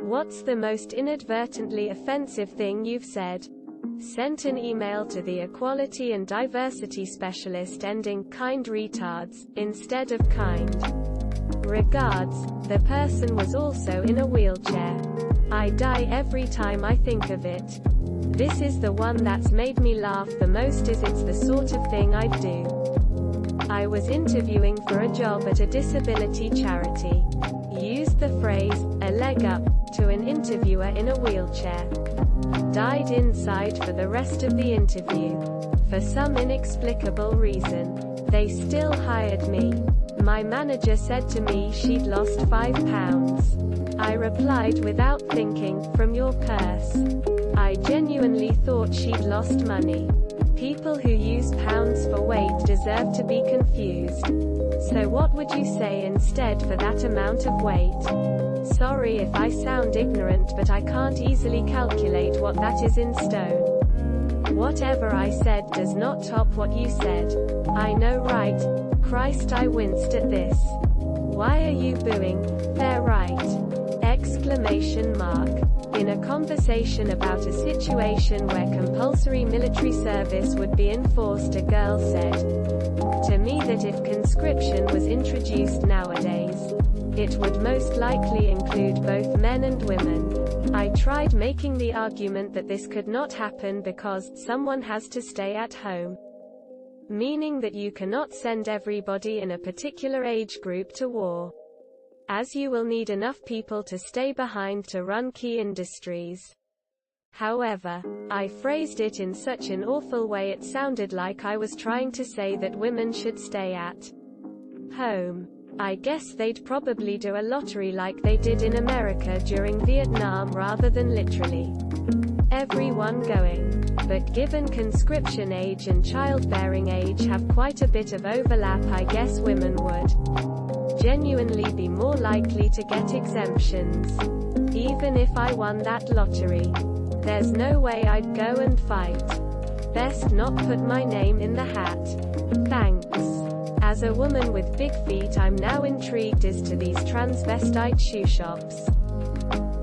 What's the most inadvertently offensive thing you've said? Sent an email to the Equality and Diversity Specialist ending "kind retards" instead of "kind regards." The person was also in a wheelchair. I die every time I think of it. This is the one that's made me laugh the most, as it's the sort of thing I'd do. I was interviewing for a job at a disability charity. Used the phrase, "a leg up," to an interviewer in a wheelchair. Died inside for the rest of the interview. For some inexplicable reason, they still hired me. My manager said to me she'd lost £5. I replied without thinking, "From your purse." I genuinely thought she'd lost money. People who use pounds for weight deserve to be confused. So what would you say instead for that amount of weight? Sorry if I sound ignorant, but I can't easily calculate what that is in stone. Whatever I said does not top what you said. I know, right? Christ, I winced at this. Why are you booing? They're right! Exclamation mark. In a conversation about a situation where compulsory military service would be enforced, a girl said to me that if conscription was introduced nowadays, it would most likely include both men and women. I tried making the argument that this could not happen because someone has to stay at home, meaning that you cannot send everybody in a particular age group to war, as you will need enough people to stay behind to run key industries. However, I phrased it in such an awful way it sounded like I was trying to say that women should stay at home. I guess they'd probably do a lottery like they did in America during Vietnam rather than literally everyone going. But given conscription age and childbearing age have quite a bit of overlap, I guess women would genuinely be more likely to get exemptions. Even if I won that lottery, there's no way I'd go and fight. Best not put my name in the hat. Thanks. As a woman with big feet, I'm now intrigued as to these transvestite shoe shops.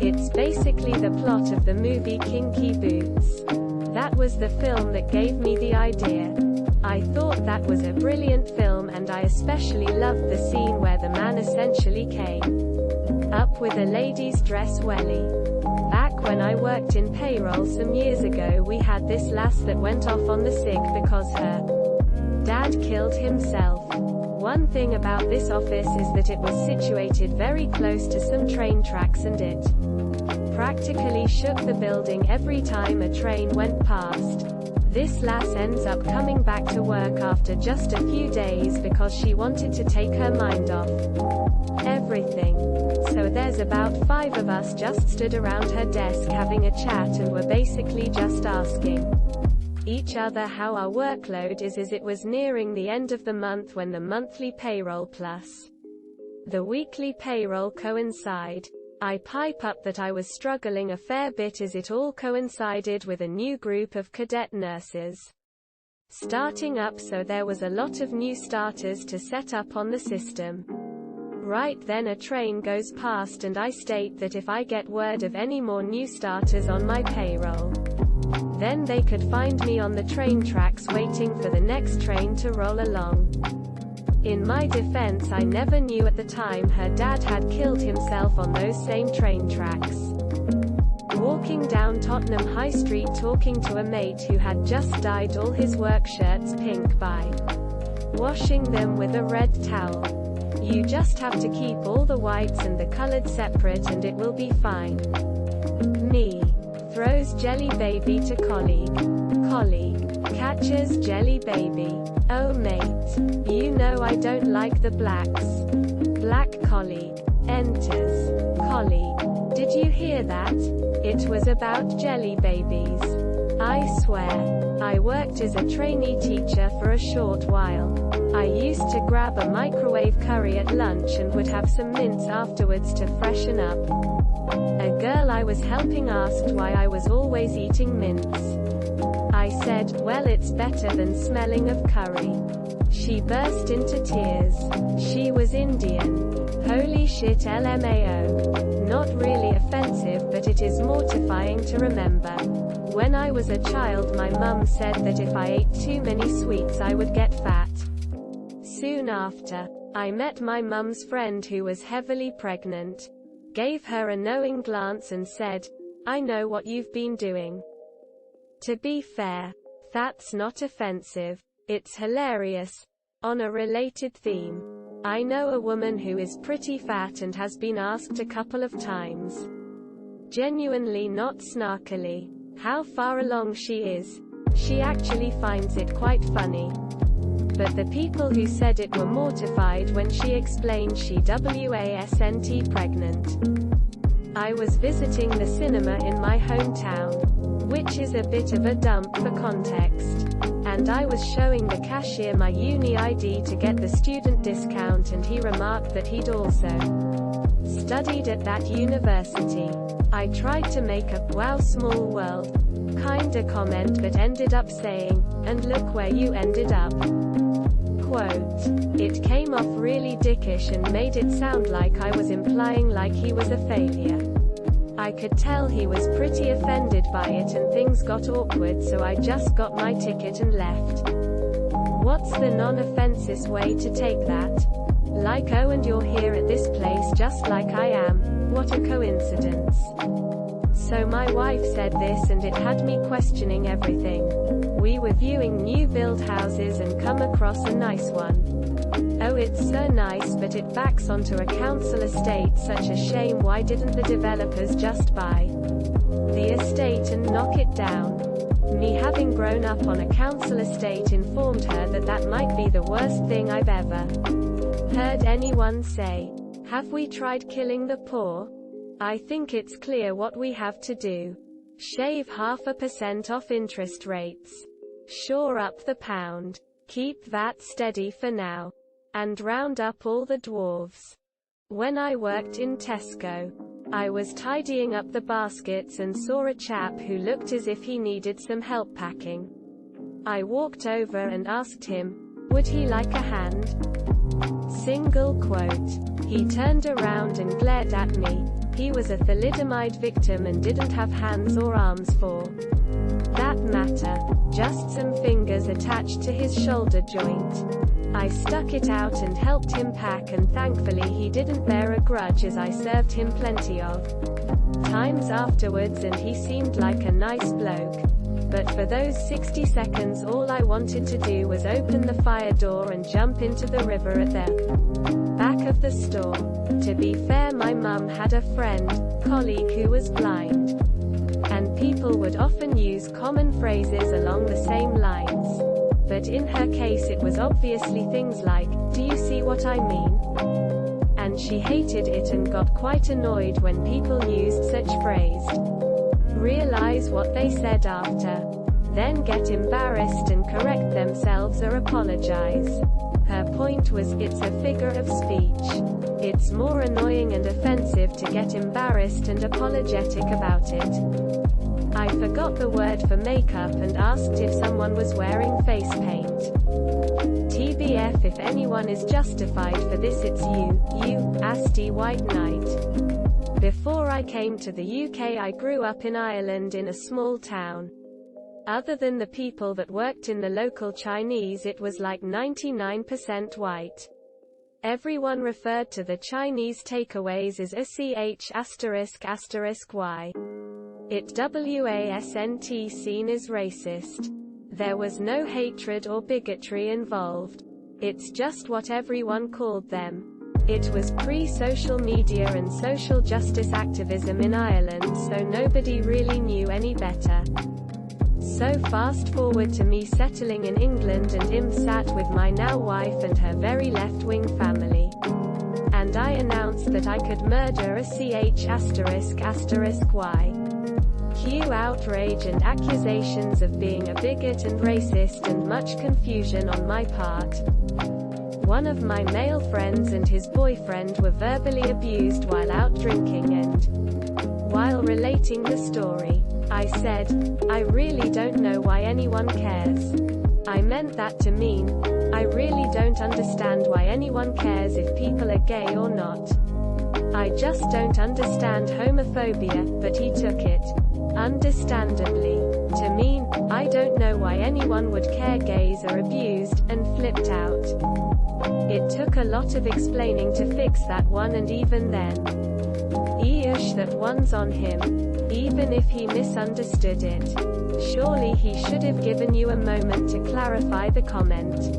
It's basically the plot of the movie Kinky Boots. That was the film that gave me the idea. I thought that was a brilliant film, and I especially loved the scene where the man essentially came up with a lady's dress welly. Back when I worked in payroll some years ago, we had this lass that went off on the sick because her dad killed himself. One thing about this office is that it was situated very close to some train tracks, and it practically shook the building every time a train went past. This lass ends up coming back to work after just a few days because she wanted to take her mind off everything. So there's about 5 of us just stood around her desk having a chat, and were basically just asking each other how our workload is, as it was nearing the end of the month when the monthly payroll plus the weekly payroll coincide. I pipe up that I was struggling a fair bit as it all coincided with a new group of cadet nurses starting up, so there was a lot of new starters to set up on the system. Right then a train goes past, and I state that if I get word of any more new starters on my payroll, then they could find me on the train tracks waiting for the next train to roll along. In my defense, I never knew at the time her dad had killed himself on those same train tracks. Walking down Tottenham High Street talking to a mate who had just dyed all his work shirts pink by washing them with a red towel. You just have to keep all the whites and the colored separate and it will be fine. Me. Throws jelly baby to colleague. Colleague. Catches jelly baby. Oh mate. You know I don't like the blacks. Black colleague. Enters. Colleague. Did you hear that? It was about jelly babies. I swear. I worked as a trainee teacher for a short while. I used to grab a microwave curry at lunch and would have some mince afterwards to freshen up. A girl I was helping asked why I was always eating mince. I said, well, it's better than smelling of curry. She burst into tears. She was Indian. Holy shit, LMAO. not really offensive, but it is mortifying to remember. When I was a child, my mum said that if I ate too many sweets I would get fat. Soon after, I met my mum's friend who was heavily pregnant. Gave her a knowing glance and said, "I know what you've been doing." To be fair, that's not offensive. It's hilarious. On a related theme, I know a woman who is pretty fat and has been asked a couple of times, genuinely not snarkily, how far along she is. She actually finds it quite funny. But the people who said it were mortified when she explained she wasn't pregnant. I was visiting the cinema in my hometown, which is a bit of a dump for context. And I was showing the cashier my uni ID to get the student discount, and he remarked that he'd also studied at that university. I tried to make a "wow small world" kinda comment, but ended up saying, "And look where you ended up." Quote. It came off really dickish and made it sound like I was implying like he was a failure. I could tell he was pretty offended by it, and things got awkward, so I just got my ticket and left. What's the non-offensive way to take that? Like, "Oh, and you're here at this place just like I am. What a coincidence." So my wife said this, and it had me questioning everything. We were viewing new build houses and come across a nice one. Oh, it's so nice, but it backs onto a council estate. Such a shame. Why didn't the developers just buy the estate and knock it down? Me, having grown up on a council estate, informed her that that might be the worst thing I've ever heard anyone say. Have we tried killing the poor? I think it's clear what we have to do. Shave 0.5% off interest rates. Shore up the pound. Keep that steady for now. And round up all the dwarves. When I worked in Tesco, I was tidying up the baskets and saw a chap who looked as if he needed some help packing. I walked over and asked him, would he like a hand? Single quote. He turned around and glared at me. He was a thalidomide victim and didn't have hands or arms for that matter, just some fingers attached to his shoulder joint. I stuck it out and helped him pack, and thankfully he didn't bear a grudge, as I served him plenty of times afterwards, and he seemed like a nice bloke. But for those 60 seconds all I wanted to do was open the fire door and jump into the river at the back of the store. To be fair, my mum had a colleague who was blind. And people would often use common phrases along the same lines. But in her case it was obviously things like, do you see what I mean? And she hated it and got quite annoyed when people used such phrase. Realize what they said after. Then get embarrassed and correct themselves or apologize. Her point was, it's a figure of speech. It's more annoying and offensive to get embarrassed and apologetic about it. I forgot the word for makeup and asked if someone was wearing face paint. TBF, if anyone is justified for this, it's you, Asti White Knight. Before I came to the UK, I grew up in Ireland in a small town. Other than the people that worked in the local Chinese, it was like 99% white. Everyone referred to the Chinese takeaways as ****y. It wasn't seen as racist. There was no hatred or bigotry involved. It's just what everyone called them. It was pre-social media and social justice activism in Ireland, so nobody really knew any better. So fast forward to me settling in England, and I'm sat with my now wife and her very left-wing family. And I announced that I could murder a ****y. Cue outrage and accusations of being a bigot and racist, and much confusion on my part. One of my male friends and his boyfriend were verbally abused while out drinking, and while relating the story, I said, I really don't know why anyone cares. I meant that to mean, I really don't understand why anyone cares if people are gay or not. I just don't understand homophobia, but he took it, understandably, to mean, I don't know why anyone would care gays are abused, and flipped out. It took a lot of explaining to fix that one, and even then, eesh, that one's on him. Even if he misunderstood it. Surely he should have given you a moment to clarify the comment.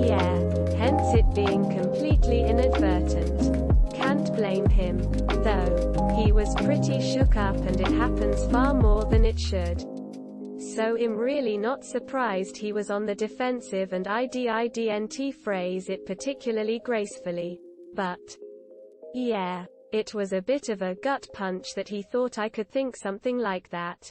Yeah. Hence it being completely inadvertent. Can't blame him. Though, he was pretty shook up, and it happens far more than it should. So I'm really not surprised he was on the defensive, and I didn't phrase it particularly gracefully. But, yeah. It was a bit of a gut punch that he thought I could think something like that.